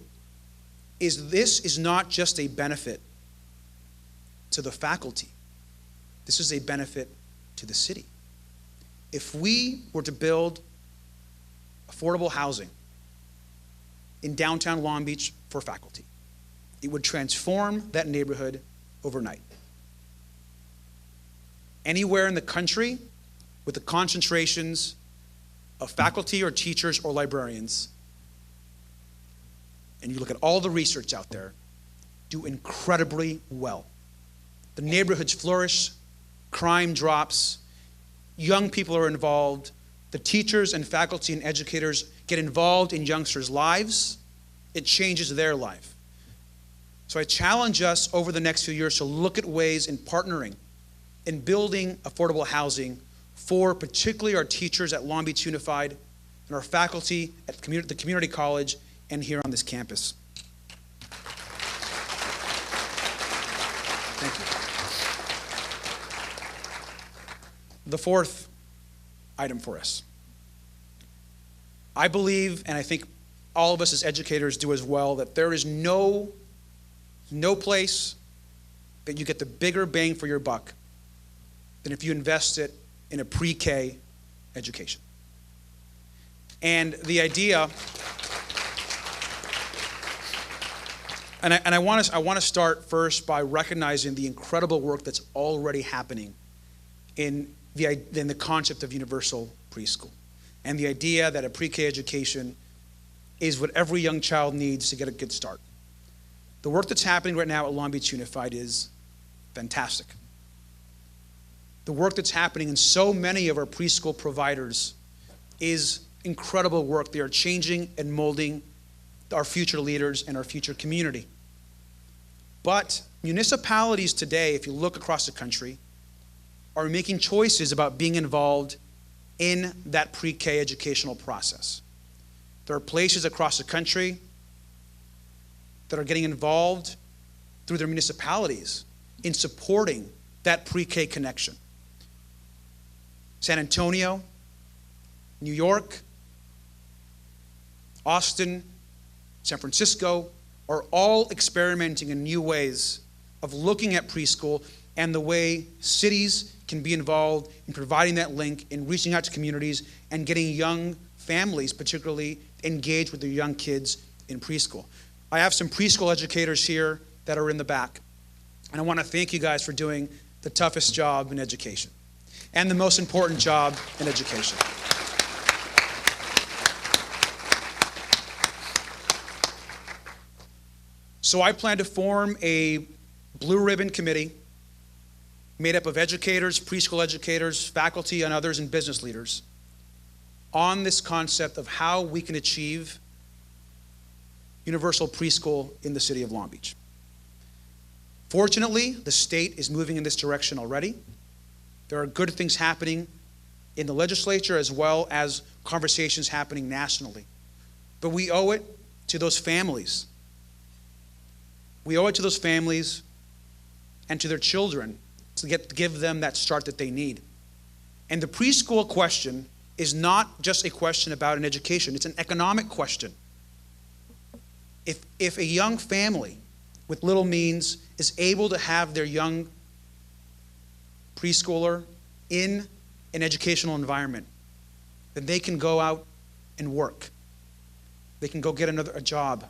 is this is not just a benefit to the faculty. This is a benefit to the city. If we were to build affordable housing in downtown Long Beach for faculty, it would transform that neighborhood overnight. Anywhere in the country with the concentrations of faculty or teachers or librarians, and you look at all the research out there, do incredibly well. The neighborhoods flourish, crime drops, young people are involved, the teachers and faculty and educators get involved in youngsters' lives, it changes their life. So I challenge us over the next few years to look at ways in partnering, in building affordable housing for particularly our teachers at Long Beach Unified and our faculty at the community college and here on this campus. Thank you. The fourth item for us. I believe, and I think all of us as educators do as well, that there is no place that you get the bigger bang for your buck than if you invest it in a pre-K education. And the idea, and I want to start first by recognizing the incredible work that's already happening in the concept of universal preschool, and the idea that a pre-K education is what every young child needs to get a good start. The work that's happening right now at Long Beach Unified is fantastic. The work that's happening in so many of our preschool providers is incredible work. They are changing and molding our future leaders and our future community. But municipalities today, if you look across the country, are making choices about being involved in that pre-K educational process. There are places across the country that are getting involved through their municipalities in supporting that pre-K connection. San Antonio, New York, Austin, San Francisco are all experimenting in new ways of looking at preschool and the way cities can be involved in providing that link, in reaching out to communities and getting young families particularly engaged with their young kids in preschool. I have some preschool educators here that are in the back, and I want to thank you guys for doing the toughest job in education and the most important job in education. So I plan to form a blue ribbon committee made up of educators, preschool educators, faculty, and others, and business leaders on this concept of how we can achieve universal preschool in the city of Long Beach. Fortunately, the state is moving in this direction already. There are good things happening in the legislature as well as conversations happening nationally. But we owe it to those families. We owe it to those families and to their children to give them that start that they need. And the preschool question is not just a question about an education, it's an economic question. If a young family with little means is able to have their young preschooler in an educational environment, then they can go out and work. They can go get a job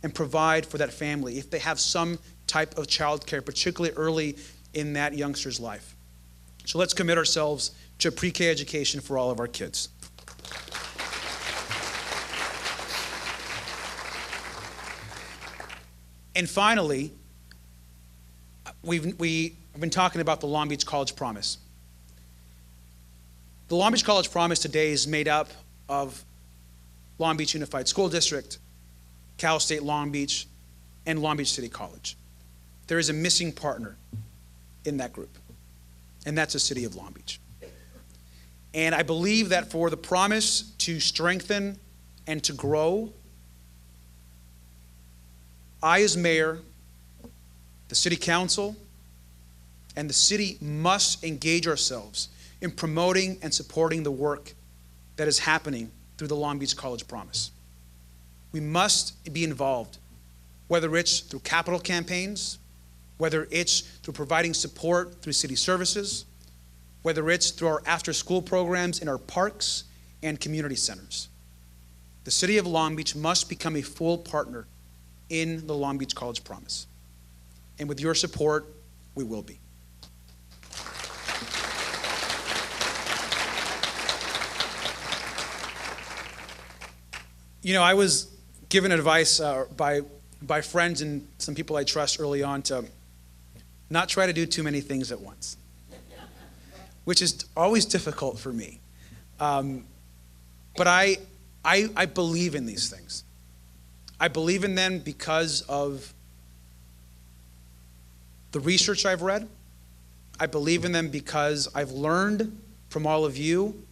and provide for that family if they have some type of childcare, particularly early in that youngster's life. So let's commit ourselves to pre-K education for all of our kids. And finally, we've been talking about the Long Beach College Promise. The Long Beach College Promise today is made up of Long Beach Unified School District, Cal State Long Beach, and Long Beach City College. There is a missing partner in that group, and that's the City of Long Beach. And I believe that for the promise to strengthen and to grow, I, as mayor, the city council, and the city must engage ourselves in promoting and supporting the work that is happening through the Long Beach College Promise. We must be involved, whether it's through capital campaigns, whether it's through providing support through city services, whether it's through our after-school programs in our parks and community centers. The City of Long Beach must become a full partner in the Long Beach College Promise. And with your support, we will be. You know, I was given advice by friends and some people I trust early on to not try to do too many things at once, which is always difficult for me. But I believe in these things. I believe in them because of the research I've read. I believe in them because I've learned from all of you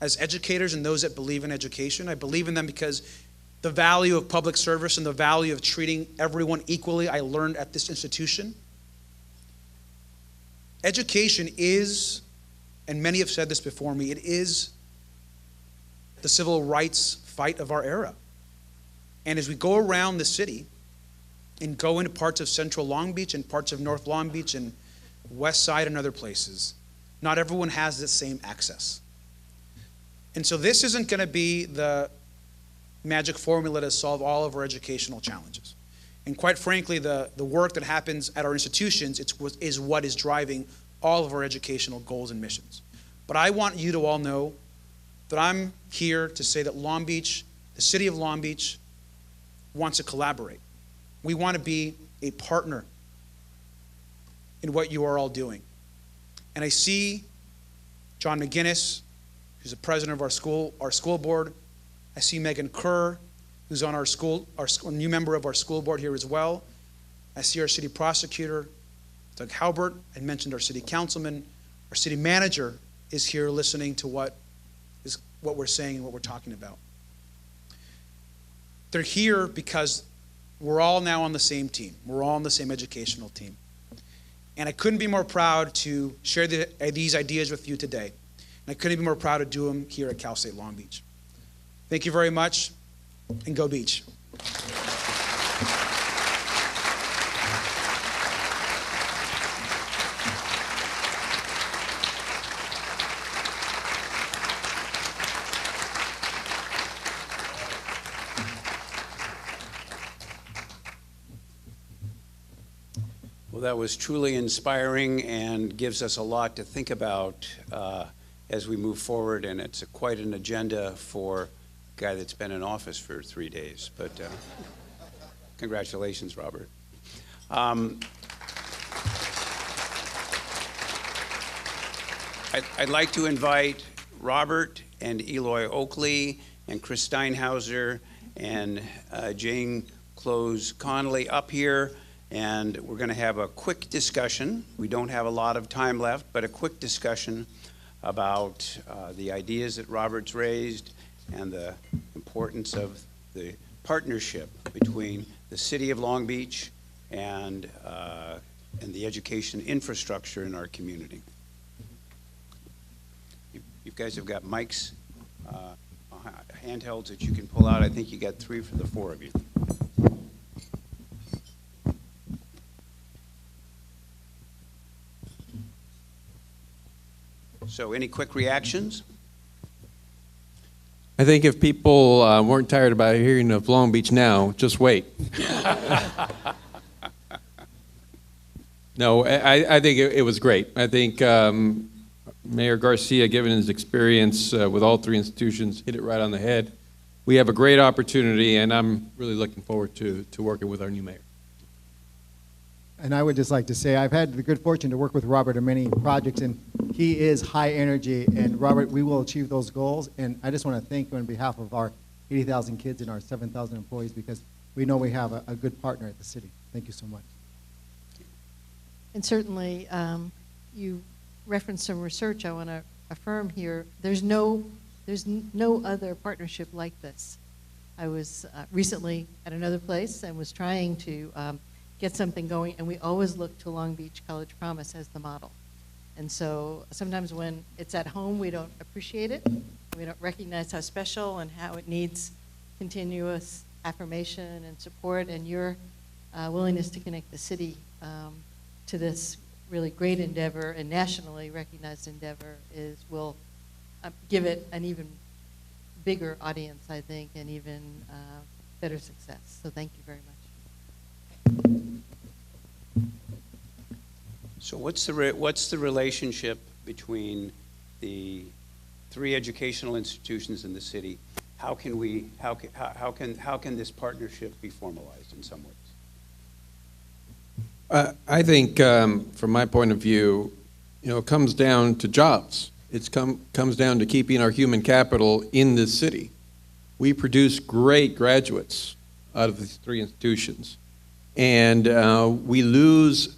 as educators and those that believe in education. I believe in them because the value of public service and the value of treating everyone equally I learned at this institution. Education is, and many have said this before me, it is the civil rights fight of our era. And as we go around the city and go into parts of central Long Beach and parts of North Long Beach and West Side and other places, not everyone has the same access. And so this isn't going to be the magic formula to solve all of our educational challenges. And quite frankly, the work that happens at our institutions is what is driving all of our educational goals and missions. But I want you to all know that I'm here to say that Long Beach, the City of Long Beach, wants to collaborate. We want to be a partner in what you are all doing. And I see John McGinnis, who's the president of our school board. I see Megan Kerr, who's on our new member of our school board here as well. I see our city prosecutor, Doug Halbert. I mentioned our city councilman. Our city manager is here listening to what we're saying and what we're talking about. They're here because we're all now on the same team. We're all on the same educational team. And I couldn't be more proud to share these ideas with you today. And I couldn't be more proud to do them here at Cal State Long Beach. Thank you very much, and go Beach. Well, that was truly inspiring and gives us a lot to think about as we move forward, and it's quite an agenda for a guy that's been in office for 3 days. But congratulations, Robert. I'd like to invite Robert and Eloy Oakley and Chris Steinhauser and Jane Close Conoley up here, and we're going to have a quick discussion. We don't have a lot of time left, but a quick discussion about the ideas that Robert's raised and the importance of the partnership between the City of Long Beach and the education infrastructure in our community. You guys have got mics, handhelds that you can pull out. I think you got 3 for the 4 of you. So any quick reactions? I think if people weren't tired about hearing of Long Beach now, just wait. No, I think it was great. I think Mayor Garcia, given his experience with all three institutions, hit it right on the head. We have a great opportunity, and I'm really looking forward to working with our new mayor. And I would just like to say I've had the good fortune to work with Robert on many projects, and he is high energy. And Robert, we will achieve those goals. And I just want to thank you on behalf of our 80,000 kids and our 7,000 employees, because we know we have a good partner at the city. Thank you so much. And certainly, you referenced some research. I want to affirm here, there's no other partnership like this. I was recently at another place and was trying to get something going, and we always look to Long Beach College Promise as the model. And so sometimes when it's at home, we don't appreciate it. We don't recognize how special and how it needs continuous affirmation and support, and your willingness to connect the city to this really great endeavor and nationally recognized endeavor will give it an even bigger audience, I think, and even better success. So thank you very much. So what's the relationship between the three educational institutions in the city? How can this partnership be formalized in some ways? I think, from my point of view, it comes down to jobs. It comes down to keeping our human capital in this city. We produce great graduates out of these three institutions, and we lose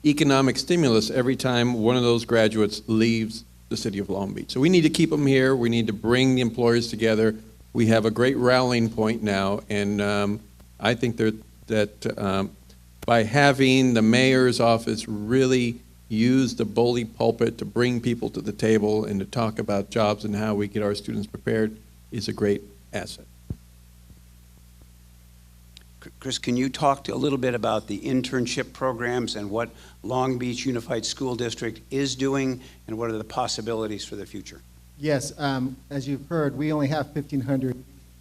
economic stimulus every time one of those graduates leaves the city of Long Beach. So we need to keep them here. We need to bring the employers together. We have a great rallying point now, and I think that by having the mayor's office really use the bully pulpit to bring people to the table and to talk about jobs and how we get our students prepared is a great asset. Chris, can you talk a little bit about the internship programs and what Long Beach Unified School District is doing, and what are the possibilities for the future? Yes, as you've heard, we only have 1,500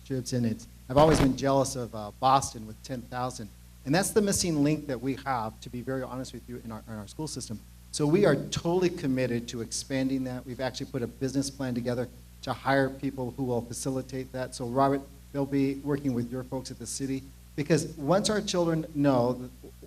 internships, and I've always been jealous of Boston with 10,000. And that's the missing link that we have, to be very honest with you, in our school system. So we are totally committed to expanding that. We've actually put a business plan together to hire people who will facilitate that. So Robert, they'll be working with your folks at the city, because once our children know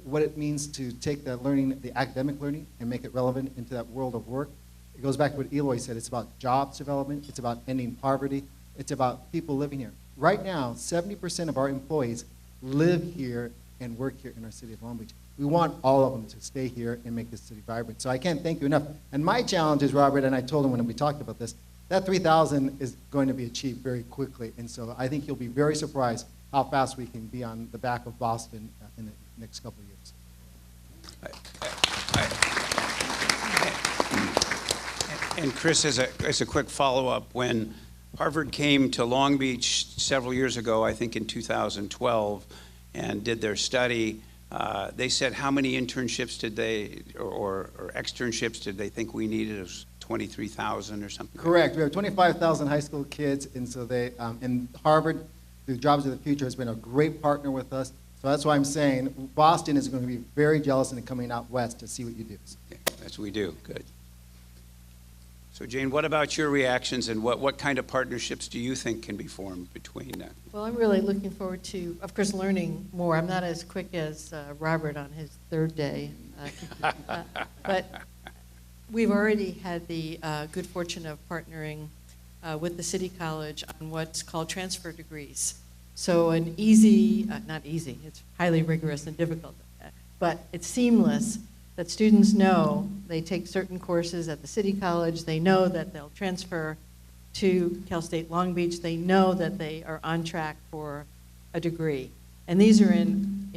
what it means to take the learning, the academic learning, and make it relevant into that world of work, it goes back to what Eloy said. It's about jobs development. It's about ending poverty. It's about people living here. Right now, 70% of our employees live here and work here in our city of Long Beach. We want all of them to stay here and make this city vibrant. So I can't thank you enough. And my challenge is, Robert, and I told him when we talked about this, that 3,000 is going to be achieved very quickly. And so I think you'll be very surprised how fast we can be on the back of Boston in the next couple of years. And Chris, as a quick follow-up, when Harvard came to Long Beach several years ago, I think in 2012, and did their study, they said how many internships did they, or externships did they think we needed? It was 23,000 or something. Correct. We have 25,000 high school kids, and so they, and Harvard, through Jobs of the Future, has been a great partner with us. So that's why I'm saying Boston is going to be very jealous and coming out west to see what you do. Okay, that's what we do. Good. So Jane, what about your reactions, and what kind of partnerships do you think can be formed between Well, I'm really looking forward to, of course, learning more. I'm not as quick as Robert on his third day, but we've already had the good fortune of partnering with the City College on what's called transfer degrees. So an easy, not easy, it's highly rigorous and difficult, but it's seamless that students know they take certain courses at the City College, they know that they'll transfer to Cal State Long Beach, they know that they are on track for a degree. And these are in,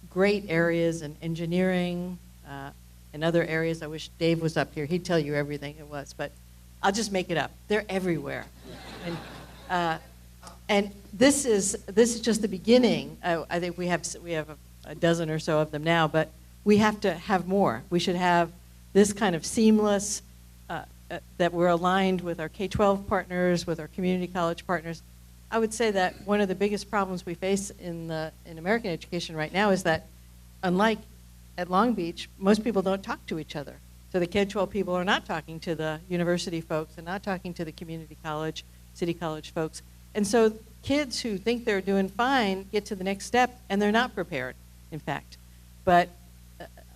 great areas in engineering, and other areas. I wish Dave was up here, he'd tell you everything it was, but I'll just make it up. They're everywhere. And this is just the beginning. I think we have a dozen or so of them now, but we have to have more. We should have this kind of seamless, that we're aligned with our K-12 partners, with our community college partners. I would say that one of the biggest problems we face in American education right now is that, unlike at Long Beach, most people don't talk to each other. So the K-12 people are not talking to the university folks and not talking to the community college, city college folks. And so kids who think they're doing fine get to the next step and they're not prepared, in fact. But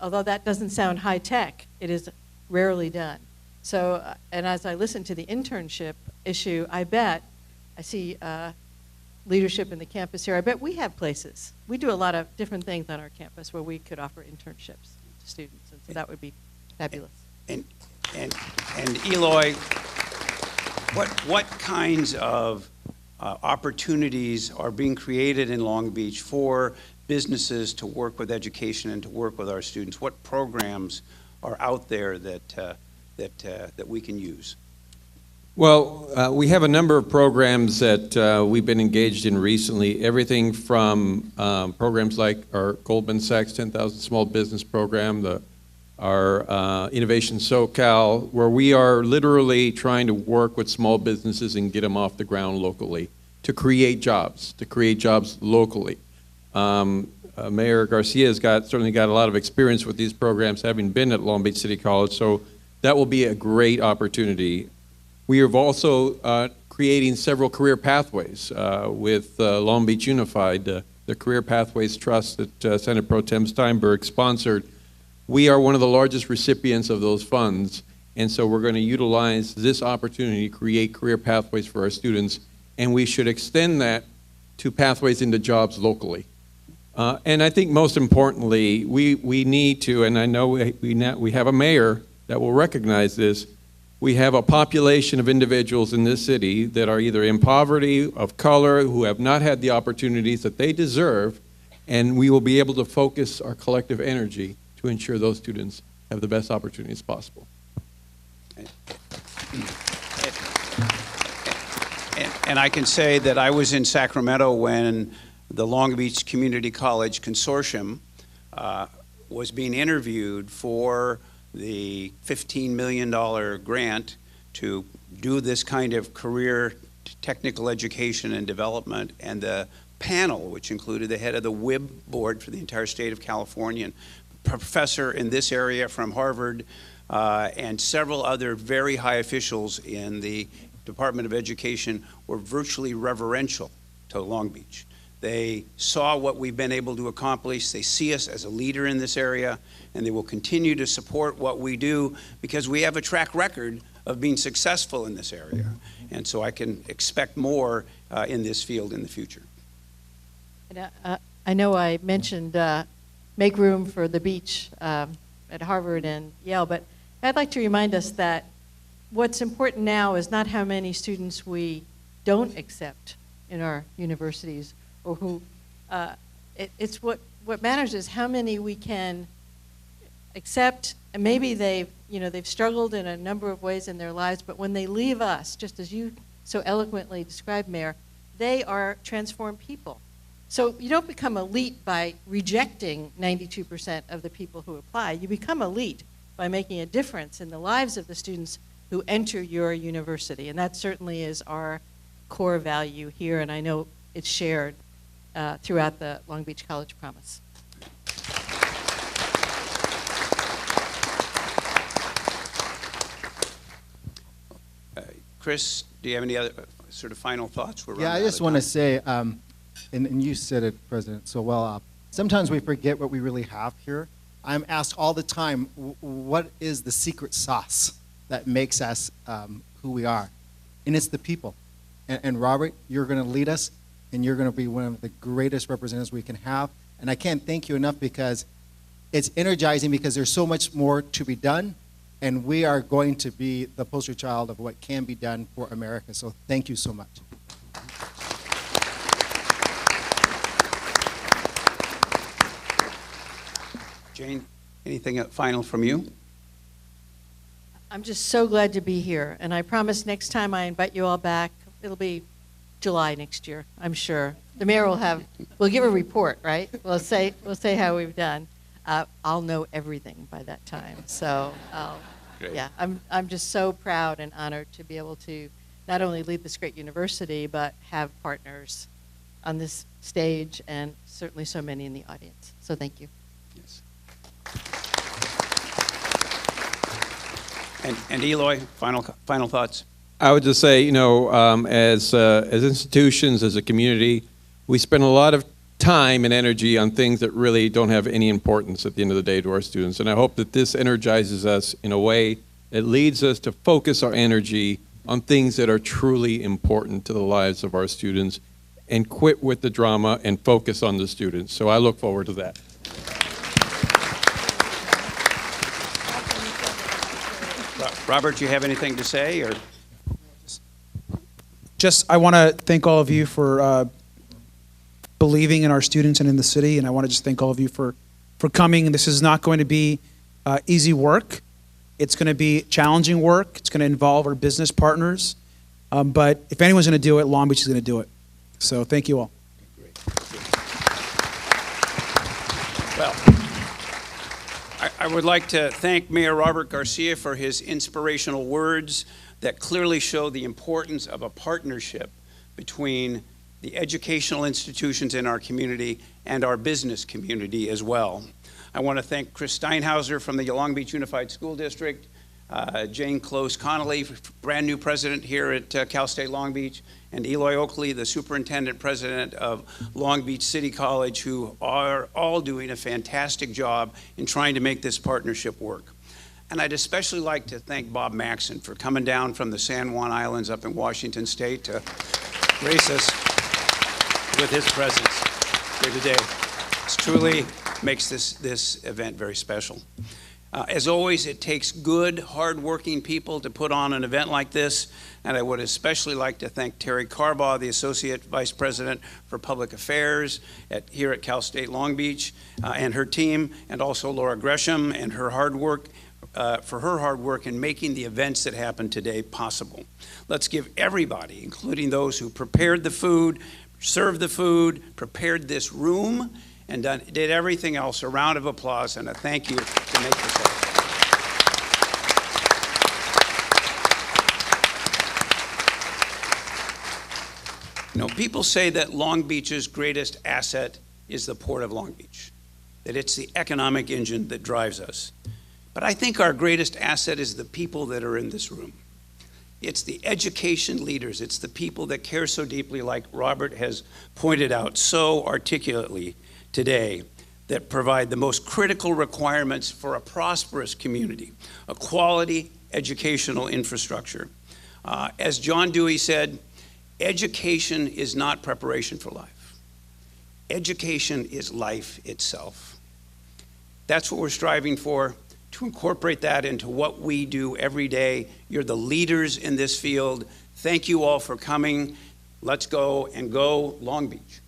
although that doesn't sound high tech, it is rarely done. So, and as I listen to the internship issue, I see leadership in the campus here. I bet we have places. We do a lot of different things on our campus where we could offer internships to students, and so that would be fabulous. And Eloy, what kinds of opportunities are being created in Long Beach for businesses to work with education and to work with our students? What programs are out there that we can use? Well, we have a number of programs that we've been engaged in recently, everything from programs like our Goldman Sachs 10,000 Small Business Program, our Innovation SoCal, where we are literally trying to work with small businesses and get them off the ground locally to create jobs locally. Mayor Garcia has certainly got a lot of experience with these programs, having been at Long Beach City College, so that will be a great opportunity. We are also creating several career pathways with Long Beach Unified, the Career Pathways Trust that Senator Pro Tem Steinberg sponsored. We are one of the largest recipients of those funds, and so we're going to utilize this opportunity to create career pathways for our students, and we should extend that to pathways into jobs locally. And I think most importantly, we need to, and I know we have a mayor that will recognize this. We have a population of individuals in this city that are either in poverty, of color, who have not had the opportunities that they deserve, and we will be able to focus our collective energy to ensure those students have the best opportunities possible. And I can say that I was in Sacramento when the Long Beach Community College Consortium was being interviewed for the $15 million grant to do this kind of career technical education and development, and the panel, which included the head of the WIB board for the entire state of California, and professor in this area from Harvard, and several other very high officials in the Department of Education were virtually reverential to Long Beach. They saw what we've been able to accomplish. They see us as a leader in this area, and they will continue to support what we do because we have a track record of being successful in this area. And so I can expect more in this field in the future. And, I know I mentioned make room for the beach at Harvard and Yale, but I'd like to remind us that what's important now is not how many students we don't accept in our universities, or who, it's what matters is how many we can accept, and maybe they've struggled in a number of ways in their lives, but when they leave us, just as you so eloquently described, Mayor, they are transformed people. So you don't become elite by rejecting 92% of the people who apply. You become elite by making a difference in the lives of the students who enter your university, and that certainly is our core value here, and I know it's shared throughout the Long Beach College Promise. Chris, do you have any other sort of final thoughts? Yeah, I just want to say, and you said it, President, so well, sometimes we forget what we really have here. I'm asked all the time, what is the secret sauce that makes us who we are? And it's the people. And Robert, you're going to lead us, and you're going to be one of the greatest representatives we can have. And I can't thank you enough because it's energizing, because there's so much more to be done, and we are going to be the poster child of what can be done for America. So thank you so much. Jane, anything final from you? I'm just so glad to be here, and I promise next time I invite you all back, it'll be July next year, I'm sure. The mayor we'll give a report, right? We'll say how we've done. I'll know everything by that time. So, Great. yeah, I'm just so proud and honored to be able to not only lead this great university, but have partners on this stage and certainly so many in the audience. So thank you. Yes. And Eloy, final thoughts? I would just say, as institutions, as a community, we spend a lot of time and energy on things that really don't have any importance at the end of the day to our students. And I hope that this energizes us in a way that leads us to focus our energy on things that are truly important to the lives of our students and quit with the drama and focus on the students. So I look forward to that. Robert, do you have anything to say? Or Just, I want to thank all of you for believing in our students and in the city, and I want to just thank all of you for coming. This is not going to be easy work. It's going to be challenging work. It's going to involve our business partners. But if anyone's going to do it, Long Beach is going to do it. So thank you all. Well, I would like to thank Mayor Robert Garcia for his inspirational words that clearly show the importance of a partnership between the educational institutions in our community and our business community as well. I want to thank Chris Steinhauser from the Long Beach Unified School District, Jane Close Conoley, brand new president here at Cal State Long Beach, and Eloy Oakley, the superintendent president of Long Beach City College, who are all doing a fantastic job in trying to make this partnership work. And I'd especially like to thank Bob Maxson for coming down from the San Juan Islands up in Washington State to grace us with his presence here today. It truly makes this event very special. As always, it takes good, hard-working people to put on an event like this, and I would especially like to thank Terry Carbaugh, the Associate Vice President for Public Affairs here at Cal State Long Beach, and her team, and also Laura Gresham and her hard work, for her hard work in making the events that happen today possible. Let's give everybody, including those who prepared the food, served the food, prepared this room, and did everything else, a round of applause and a thank you to make this happen. People say that Long Beach's greatest asset is the Port of Long Beach, that it's the economic engine that drives us. But I think our greatest asset is the people that are in this room. It's the education leaders. It's the people that care so deeply, like Robert has pointed out so articulately today, that provide the most critical requirements for a prosperous community, a quality educational infrastructure. As John Dewey said, education is not preparation for life. Education is life itself. That's what we're striving for, to incorporate that into what we do every day. You're the leaders in this field. Thank you all for coming. Let's go, and go Long Beach.